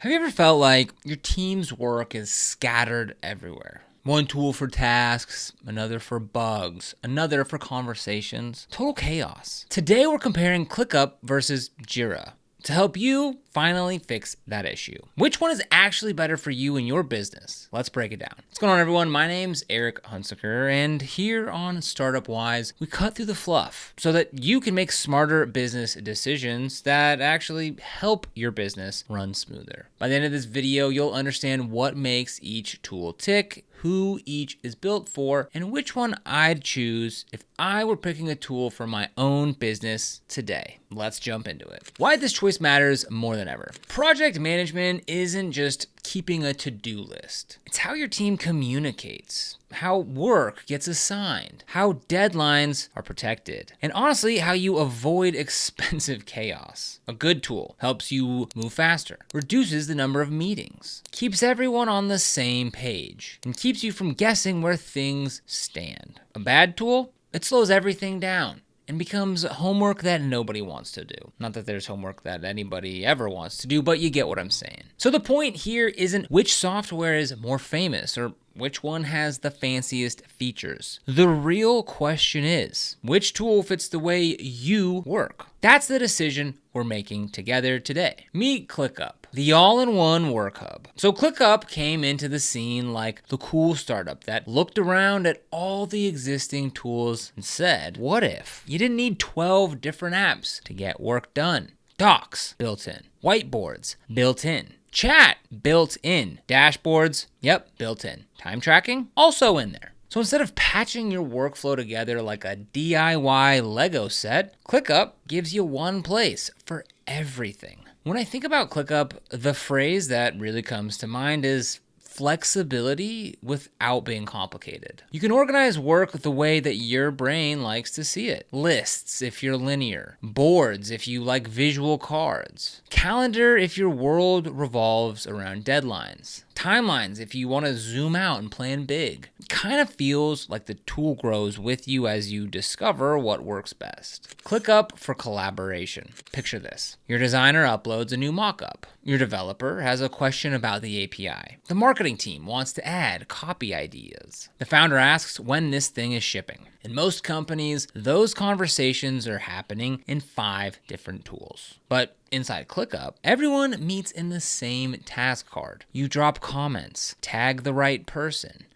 Have you ever felt like your team's work is scattered everywhere? One tool for tasks, another for bugs, another for conversations. Total chaos. Today we're comparing ClickUp versus Jira to help you finally fix that issue. Which one is actually better for you and your business? Let's break it down. What's going on, everyone? My name's Eric Hunsaker, and here on Startup Wise, we cut through the fluff so that you can make smarter business decisions that actually help your business run smoother. By the end of this video, you'll understand what makes each tool tick, who each is built for, and which one I'd choose if I were picking a tool for my own business today. Let's jump into it. Why this choice matters more than ever. Project management isn't just keeping a to-do list. It's how your team communicates, how work gets assigned, how deadlines are protected, and honestly, how you avoid expensive chaos. A good tool helps you move faster, reduces the number of meetings, keeps everyone on the same page, and keeps you from guessing where things stand. A bad tool? It slows everything down and becomes homework that nobody wants to do. Not that there's homework that anybody ever wants to do, but you get what I'm saying. So the point here isn't which software is more famous or which one has the fanciest features. The real question is, which tool fits the way you work? That's the decision we're making together today. Meet ClickUp, the all-in-one work hub. So ClickUp came into the scene like the cool startup that looked around at all the existing tools and said, what if you didn't need 12 different apps to get work done? Docs built in, whiteboards built in, chat built in, dashboards, yep, built in. Time tracking, also in there. So instead of patching your workflow together like a DIY Lego set, ClickUp gives you one place for everything. When I think about ClickUp, the phrase that really comes to mind is flexibility without being complicated. You can organize work the way that your brain likes to see it. Lists if you're linear, boards if you like visual cards, calendar if your world revolves around deadlines, timelines if you want to zoom out and plan big. It kind of feels like the tool grows with you as you discover what works best. ClickUp for collaboration. Picture this. Your designer uploads a new mockup. Your developer has a question about the API. The marketing team wants to add copy ideas. The founder asks when this thing is shipping. In most companies, those conversations are happening in 5 different tools. But inside ClickUp, everyone meets in the same task card. You drop comments, tag the right person,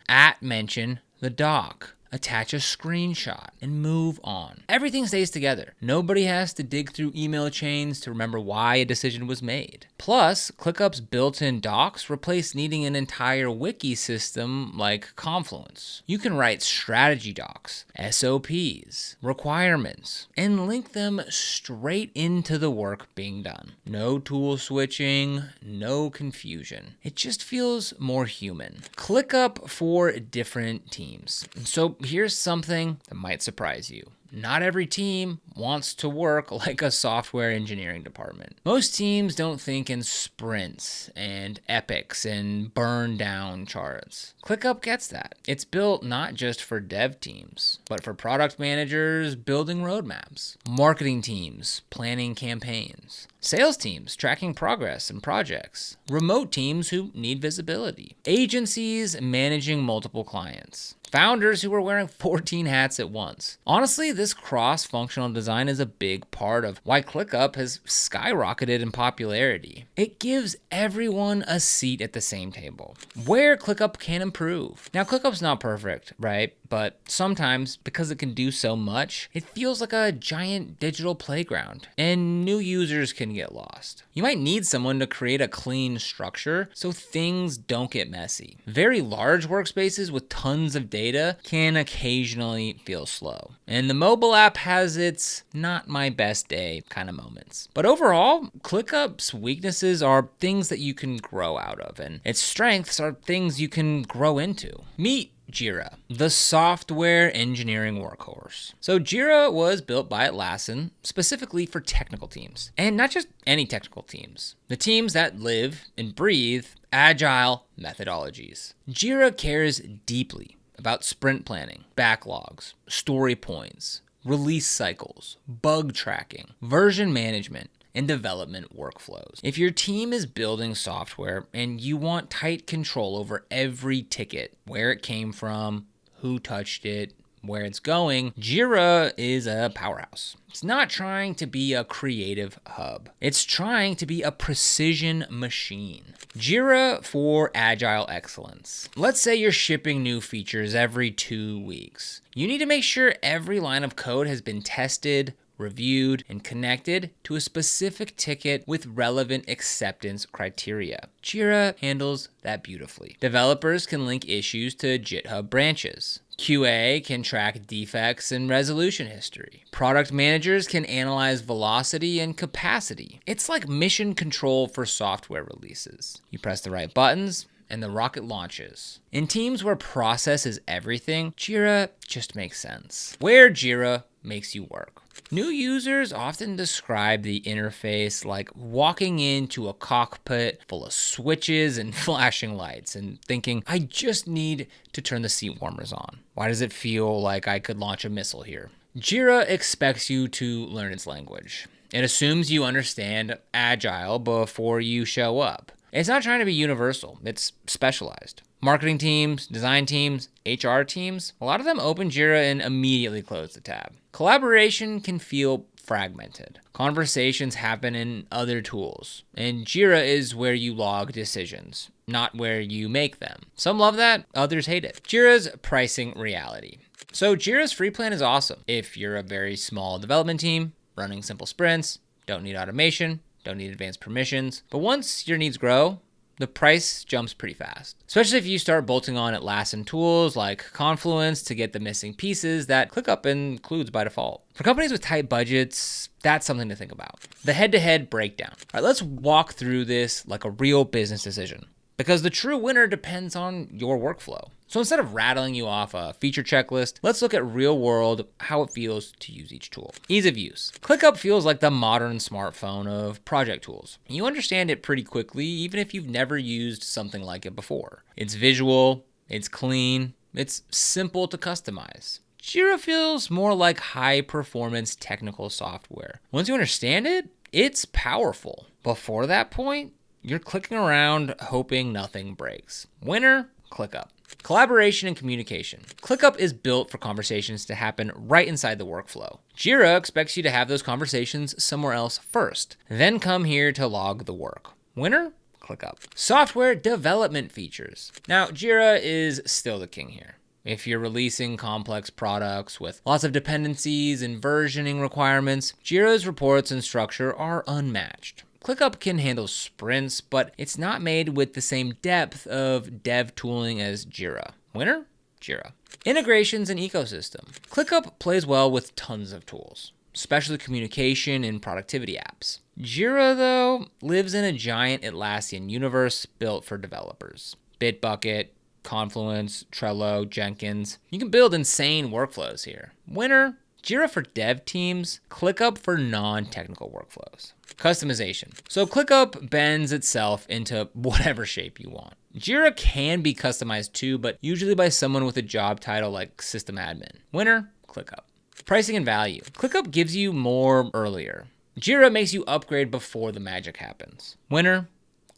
mention the doc, attach a screenshot, and move on. Everything stays together. Nobody has to dig through email chains to remember why a decision was made. Plus, ClickUp's built-in docs replace needing an entire wiki system like Confluence. You can write strategy docs, SOPs, requirements, and link them straight into the work being done. No tool switching, no confusion. It just feels more human. ClickUp for different teams. So here's something that might surprise you. Not every team wants to work like a software engineering department. Most teams don't think in sprints and epics and burn down charts. ClickUp gets that. It's built not just for dev teams, but for product managers building roadmaps, marketing teams planning campaigns, sales teams tracking progress and projects, remote teams who need visibility, agencies managing multiple clients, founders who are wearing 14 hats at once. Honestly, this cross-functional design is a big part of why ClickUp has skyrocketed in popularity. It gives everyone a seat at the same table, where ClickUp can improve. Now, ClickUp's not perfect, right? But sometimes, because it can do so much, it feels like a giant digital playground, and new users can get lost. You might need someone to create a clean structure so things don't get messy. Very large workspaces with tons of data can occasionally feel slow, and the mobile app has its not my best day kind of moments. But overall, ClickUp's weaknesses are things that you can grow out of, and its strengths are things you can grow into. Meet Jira, the software engineering workhorse. So Jira was built by Atlassian specifically for technical teams, and not just any technical teams. The teams that live and breathe Agile methodologies. Jira cares deeply about sprint planning, backlogs, story points, release cycles, bug tracking, version management, and development workflows. If your team is building software and you want tight control over every ticket, where it came from, who touched it, where it's going, Jira is a powerhouse. It's not trying to be a creative hub. It's trying to be a precision machine. Jira for Agile excellence. Let's say you're shipping new features every 2 weeks. You need to make sure every line of code has been tested, reviewed, and connected to a specific ticket with relevant acceptance criteria. Jira handles that beautifully. Developers can link issues to GitHub branches. QA can track defects and resolution history. Product managers can analyze velocity and capacity. It's like mission control for software releases. You press the right buttons, and the rocket launches. In teams where process is everything, Jira just makes sense. Where Jira makes you work. New users often describe the interface like walking into a cockpit full of switches and flashing lights and thinking, I just need to turn the seat warmers on. Why does it feel like I could launch a missile here? Jira expects you to learn its language. It assumes you understand Agile before you show up. It's not trying to be universal, it's specialized. Marketing teams, design teams, HR teams, a lot of them open Jira and immediately close the tab. Collaboration can feel fragmented. Conversations happen in other tools, and Jira is where you log decisions, not where you make them. Some love that, others hate it. Jira's pricing reality. So Jira's free plan is awesome if you're a very small development team, running simple sprints, don't need automation, don't need advanced permissions. But once your needs grow, the price jumps pretty fast, especially if you start bolting on Atlassian tools like Confluence to get the missing pieces that ClickUp includes by default. For companies with tight budgets, that's something to think about. The head-to-head breakdown. All right, let's walk through this like a real business decision, because the true winner depends on your workflow. So instead of rattling you off a feature checklist, let's look at real world, how it feels to use each tool. Ease of use. ClickUp feels like the modern smartphone of project tools. You understand it pretty quickly, even if you've never used something like it before. It's visual, it's clean, it's simple to customize. Jira feels more like high performance technical software. Once you understand it, it's powerful. Before that point, you're clicking around hoping nothing breaks. Winner, ClickUp. Collaboration and communication. ClickUp is built for conversations to happen right inside the workflow. Jira expects you to have those conversations somewhere else first, then come here to log the work. Winner, ClickUp. Software development features. Now, Jira is still the king here. If you're releasing complex products with lots of dependencies and versioning requirements, Jira's reports and structure are unmatched. ClickUp can handle sprints, but it's not made with the same depth of dev tooling as Jira. Winner? Jira. Integrations and ecosystem. ClickUp plays well with tons of tools, especially communication and productivity apps. Jira, though, lives in a giant Atlassian universe built for developers. Bitbucket, Confluence, Trello, Jenkins. You can build insane workflows here. Winner? Jira for dev teams, ClickUp for non-technical workflows. Customization. So ClickUp bends itself into whatever shape you want. Jira can be customized too, but usually by someone with a job title like system admin. Winner, ClickUp. Pricing and value. ClickUp gives you more earlier. Jira makes you upgrade before the magic happens. Winner,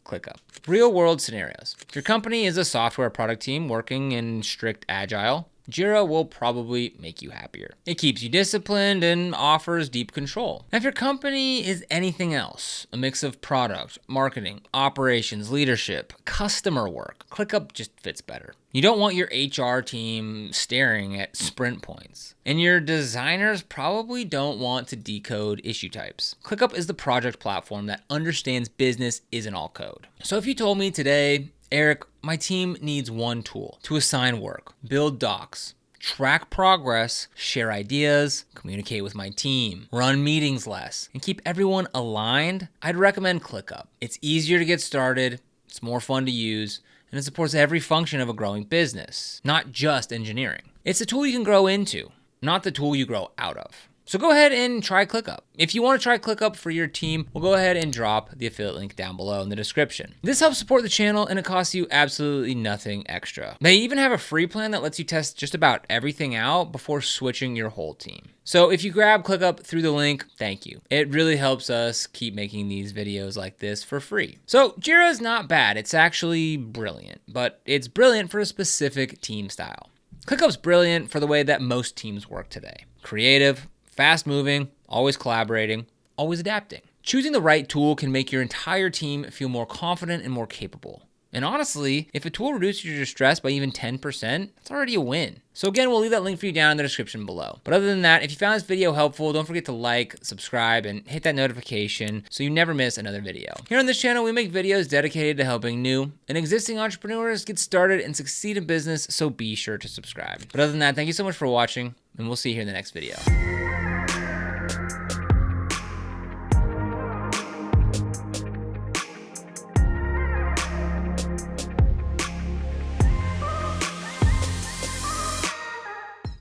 ClickUp. Real world scenarios. If your company is a software product team working in strict Agile, Jira will probably make you happier. It keeps you disciplined and offers deep control. Now, if your company is anything else, a mix of product, marketing, operations, leadership, customer work, ClickUp just fits better. You don't want your HR team staring at sprint points. And your designers probably don't want to decode issue types. ClickUp is the project platform that understands business isn't all code. So if you told me today, Eric, my team needs one tool to assign work, build docs, track progress, share ideas, communicate with my team, run meetings less, and keep everyone aligned, I'd recommend ClickUp. It's easier to get started, it's more fun to use, and it supports every function of a growing business, not just engineering. It's a tool you can grow into, not the tool you grow out of. So go ahead and try ClickUp. If you want to try ClickUp for your team, we'll go ahead and drop the affiliate link down below in the description. This helps support the channel and it costs you absolutely nothing extra. They even have a free plan that lets you test just about everything out before switching your whole team. So if you grab ClickUp through the link, thank you. It really helps us keep making these videos like this for free. So Jira is not bad, it's actually brilliant, but it's brilliant for a specific team style. ClickUp's brilliant for the way that most teams work today. Creative, fast moving, always collaborating, always adapting. Choosing the right tool can make your entire team feel more confident and more capable. And honestly, if a tool reduces your stress by even 10%, that's already a win. So again, we'll leave that link for you down in the description below. But other than that, if you found this video helpful, don't forget to like, subscribe, and hit that notification so you never miss another video. Here on this channel, we make videos dedicated to helping new and existing entrepreneurs get started and succeed in business, so be sure to subscribe. But other than that, thank you so much for watching, and we'll see you here in the next video.